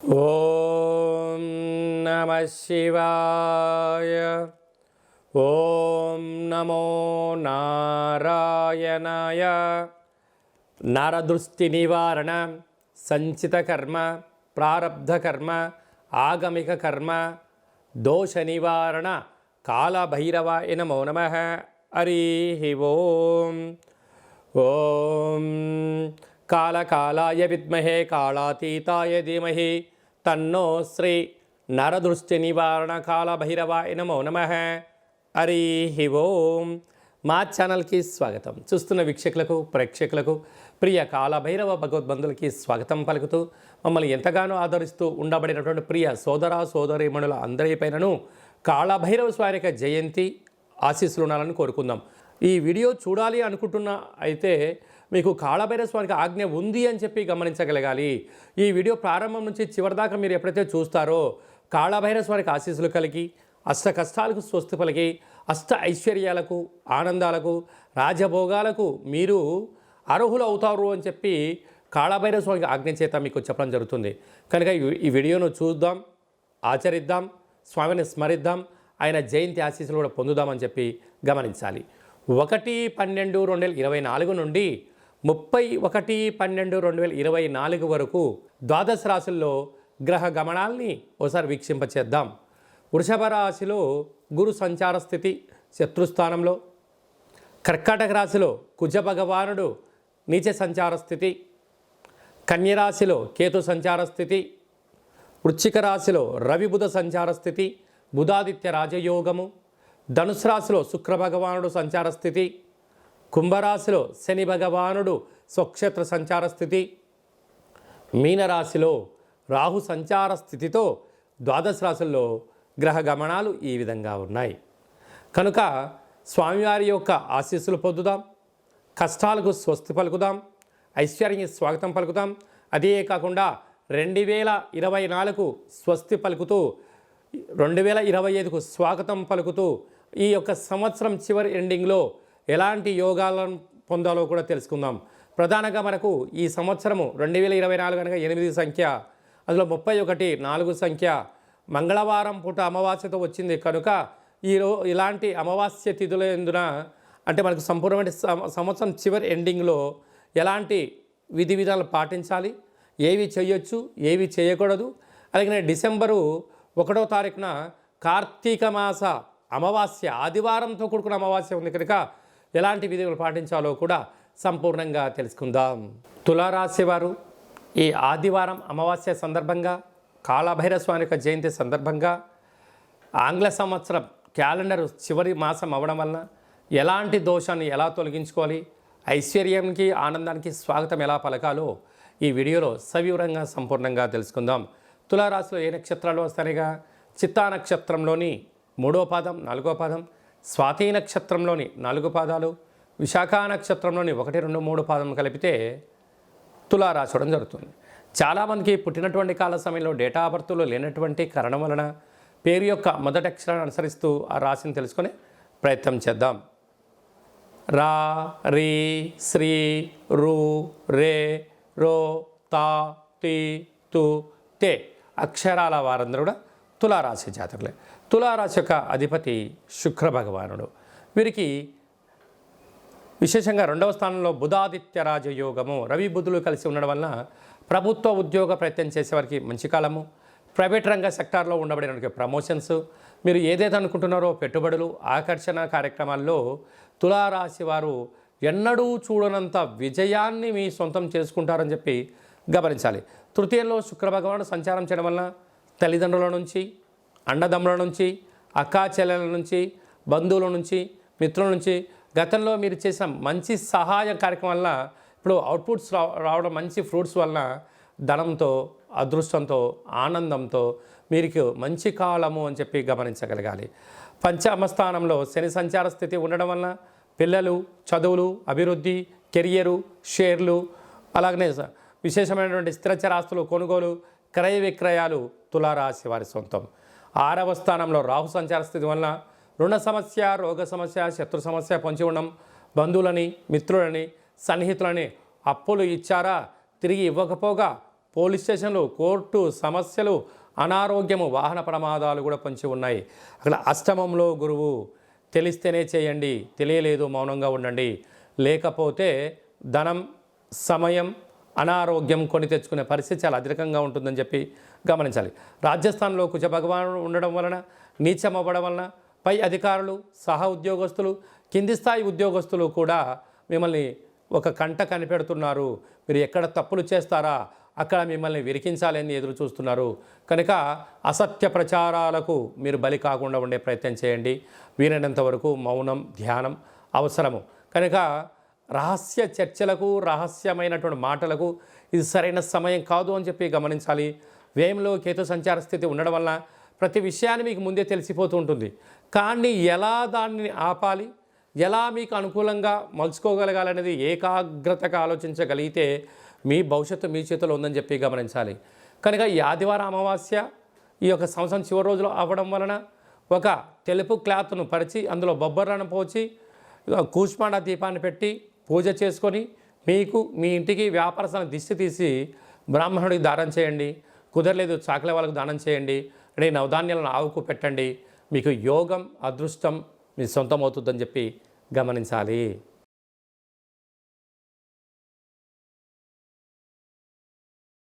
ఓం నమ శివాయ. ఓం నమో నారాయణాయ. నరదృష్టి నివారణ, సంచిత కర్మ, ప్రారబ్ధ కర్మ, ఆగమిక కర్మ, దోష నివారణ, కాళభైరవాయ నమో నమః. హరి ఓం. ఓం కాళకాలాయ విద్మహే కాళాతీతాయ ధీమహి తన్నో శ్రీ నరదృష్టి నివారణ కాళభైరవాయ నమో నమః. హరి ఓం. మా ఛానల్కి స్వాగతం. చూస్తున్న వీక్షకులకు, ప్రేక్షకులకు, ప్రియ కాళభైరవ భగవద్బంధులకి స్వాగతం పలుకుతూ మమ్మల్ని ఎంతగానో ఆదరిస్తూ ఉండబడినటువంటి ప్రియ సోదర సోదరీమణుల అందరిపైనను కాళభైరవ స్వామి యొక్క జయంతి ఆశీస్సులు ఉండాలని కోరుకుందాం. ఈ వీడియో చూడాలి అనుకుంటున్న అయితే మీకు కాళభైరవ స్వామికి ఆజ్ఞ ఉంది అని చెప్పి గమనించగలగాలి. ఈ వీడియో ప్రారంభం నుంచి చివరిదాకా మీరు ఎప్పుడైతే చూస్తారో కాళభైరవ స్వామికి ఆశీస్సులు కలిగి అష్ట కష్టాలకు స్వస్తి పలికి అష్ట ఐశ్వర్యాలకు, ఆనందాలకు, రాజభోగాలకు మీరు అర్హులు అవుతారు అని చెప్పి కాళభైరవ స్వామికి ఆజ్ఞ చేత మీకు చెప్పడం జరుగుతుంది. కనుక ఈ వీడియోను చూద్దాం, ఆచరిద్దాం, స్వామిని స్మరిద్దాం, ఆయన జయంతి ఆశీస్సులు కూడా పొందుదామని చెప్పి గమనించాలి. 1/12/2024 నుండి 31/12/2024 వరకు ద్వాదశ రాశుల్లో గ్రహ గమనాల్ని ఒకసారి వీక్షింపచేద్దాం. వృషభ రాశిలో గురు సంచార స్థితి శత్రుస్థానంలో, కర్కాటక రాశిలో కుజ భగవానుడు నీచ సంచార స్థితి, కన్యరాశిలో కేతు సంచార స్థితి, వృశ్చిక రాశిలో రవి బుధ సంచార స్థితి, బుధాదిత్య రాజయోగము, ధనుసు రాశిలో శుక్ర భగవానుడు సంచార స్థితి, కుంభరాశిలో శని భగవానుడు స్వక్షేత్ర సంచార స్థితి, మీనరాశిలో రాహు సంచార స్థితితో ద్వాదశ రాశుల్లో గ్రహ గమనాలు ఈ విధంగా ఉన్నాయి. కనుక స్వామివారి యొక్క ఆశీస్సులు పొందుదాం, కష్టాలకు స్వస్తి పలుకుదాం, ఐశ్వర్యానికి స్వాగతం పలుకుదాం. అదే కాకుండా 2024కు స్వస్తి పలుకుతూ 2025కు స్వాగతం పలుకుతూ ఈ యొక్క సంవత్సరం చివరి ఎండింగ్లో ఎలాంటి యోగాలను పొందాలో కూడా తెలుసుకుందాం. ప్రధానంగా మనకు ఈ సంవత్సరము 2024 కనుక 8 సంఖ్య, అందులో 31 4 సంఖ్య, మంగళవారం పూట అమావాస్యతో వచ్చింది. కనుక ఇలాంటి అమావాస్య తిథుల ఎందున అంటే మనకు సంపూర్ణమైన సంవత్సరం చివరి ఎండింగ్లో ఎలాంటి విధి విధానాలు పాటించాలి, ఏవి చేయొచ్చు, ఏవి చేయకూడదు. అలాగే డిసెంబరు 1వ తారీఖున కార్తీక మాస అమావాస్య ఆదివారంతో కూడుకున్న అమావాస్య ఉంది. కనుక ఎలాంటి విధులు పాటించాలో కూడా సంపూర్ణంగా తెలుసుకుందాం. తులారాశి వారు ఈ ఆదివారం అమావాస్య సందర్భంగా, కాళభైరవ స్వామి యొక్క జయంతి సందర్భంగా, ఆంగ్ల సంవత్సరం క్యాలెండర్ చివరి మాసం అవ్వడం వలన ఎలాంటి దోషాన్ని ఎలా తొలగించుకోవాలి, ఐశ్వర్యానికి, ఆనందానికి స్వాగతం ఎలా పలకాలో ఈ వీడియోలో సవివరంగా సంపూర్ణంగా తెలుసుకుందాం. తులారాశిలో ఏ నక్షత్రాలు వస్తాయిగా? చిత్తా నక్షత్రంలోని 3వ పాదం, 4వ పాదం, స్వాతి నక్షత్రంలోని 4 పాదాలు, విశాఖ నక్షత్రంలోని 1, 2, 3 పాదం కలిపితే తులారాశి అవడం జరుగుతుంది. చాలామందికి పుట్టినటువంటి కాల సమయంలో డేటా ఆఫ్ బర్త్లో లేనటువంటి కారణం వలన పేరు యొక్క మొదటి అక్షరాన్ని అనుసరిస్తూ ఆ రాశిని తెలుసుకునే ప్రయత్నం చేద్దాం. రా, రీ, శ్రీ, రు, రే, రో, తా, తి, తు, తే అక్షరాల వారందరూ కూడా తులారాశి జాతకులే. తులారాశి యొక్క అధిపతి శుక్ర భగవానుడు. వీరికి విశేషంగా 2వ స్థానంలో బుధాదిత్య రాజయోగము, రవి బుధులు కలిసి ఉండడం వలన ప్రభుత్వ ఉద్యోగ ప్రయత్నం చేసేవారికి మంచి కాలము, ప్రైవేట్ రంగ సెక్టార్లో ఉండబడిన ప్రమోషన్స్, మీరు ఏదైతే అనుకుంటున్నారో పెట్టుబడులు, ఆకర్షణ కార్యక్రమాల్లో తులారాశి వారు ఎన్నడూ చూడనంత విజయాన్ని మీ సొంతం చేసుకుంటారని చెప్పి గమనించాలి. తృతీయంలో శుక్ర భగవానుడు సంచారం చేయడం వలన తల్లిదండ్రుల నుంచి, అన్నదమ్ముల నుంచి, అక్కా చెల్లెల నుంచి, బంధువుల నుంచి, మిత్రుల నుంచి గతంలో మీరు చేసిన మంచి సహాయ కార్యక్రమం వల్ల ఇప్పుడు అవుట్పుట్స్ రావడం, మంచి ఫ్రూట్స్ వలన ధనంతో, అదృష్టంతో, ఆనందంతో మీకు మంచి కాలము అని చెప్పి గమనించగలగాలి. పంచమ స్థానంలో శని సంచార స్థితి ఉండడం వలన పిల్లలు, చదువులు, అభివృద్ధి, కెరియరు, షేర్లు, అలాగనే విశేషమైనటువంటి స్థిరచరాస్తులు కొనుగోలు, క్రయ విక్రయాలు తులారాశి వారి సొంతం. 6వ స్థానంలో రాహు సంచార స్థితి వలన రుణ సమస్య, రోగ సమస్య, శత్రు సమస్య పొంచి ఉండడం, బంధువులని, మిత్రులని, సన్నిహితులని అప్పులు ఇచ్చారా తిరిగి ఇవ్వకపోగా పోలీస్ స్టేషన్లు, కోర్టు సమస్యలు, అనారోగ్యము, వాహన ప్రమాదాలు కూడా పొంచి ఉన్నాయి. అక్కడ అష్టమంలో గురువు. తెలిస్తేనే చేయండి, తెలియలేదు మౌనంగా ఉండండి. లేకపోతే ధనం, సమయం, అనారోగ్యం కొని తెచ్చుకునే పరిస్థితి చాలా అధికంగా ఉంటుందని చెప్పి గమనించాలి. రాజస్థాన్లో కుజ భగవానుడు ఉండడం వలన, నీచం అవ్వడం వలన పై అధికారులు, సహ ఉద్యోగస్తులు, కింది స్థాయి ఉద్యోగస్తులు కూడా మిమ్మల్ని ఒక కంట కనిపెడుతున్నారు. మీరు ఎక్కడ తప్పులు చేస్తారా అక్కడ మిమ్మల్ని విరికించాలి అని ఎదురు చూస్తున్నారు. కనుక అసత్య ప్రచారాలకు మీరు బలి కాకుండా ఉండే ప్రయత్నం చేయండి. వీలైనంత వరకు మౌనం, ధ్యానం అవసరము. కనుక రహస్య చర్చలకు, రహస్యమైనటువంటి మాటలకు ఇది సరైన సమయం కాదు అని చెప్పి గమనించాలి. వ్యయంలో కేతు సంచార స్థితి ఉండడం వలన ప్రతి విషయాన్ని మీకు ముందే తెలిసిపోతూ ఉంటుంది. కానీ ఎలా దాన్ని ఆపాలి, ఎలా మీకు అనుకూలంగా మలుచుకోగలగాలనేది ఏకాగ్రతగా ఆలోచించగలిగితే మీ భవిష్యత్తు మీ చేతిలో ఉందని చెప్పి గమనించాలి. కనుక ఈ ఆదివారం అమావాస్య ఈ యొక్క సంవత్సరం చివరి రోజులో అవ్వడం వలన ఒక తెలుపు క్లాత్ను పరిచి అందులో బొబ్బర్లను పోచి కూష్మాండ దీపాన్ని పెట్టి పూజ చేసుకొని మీకు మీ ఇంటికి వ్యాపారస్థాన దిష్టి తీసి బ్రాహ్మణుడికి దానం చేయండి. కుదరలేదు చాకలి వాళ్ళకు దానం చేయండి. అంటే నవధాన్యాలను ఆవుకు పెట్టండి. మీకు యోగం, అదృష్టం మీ సొంతం అవుతుందని చెప్పి గమనించాలి.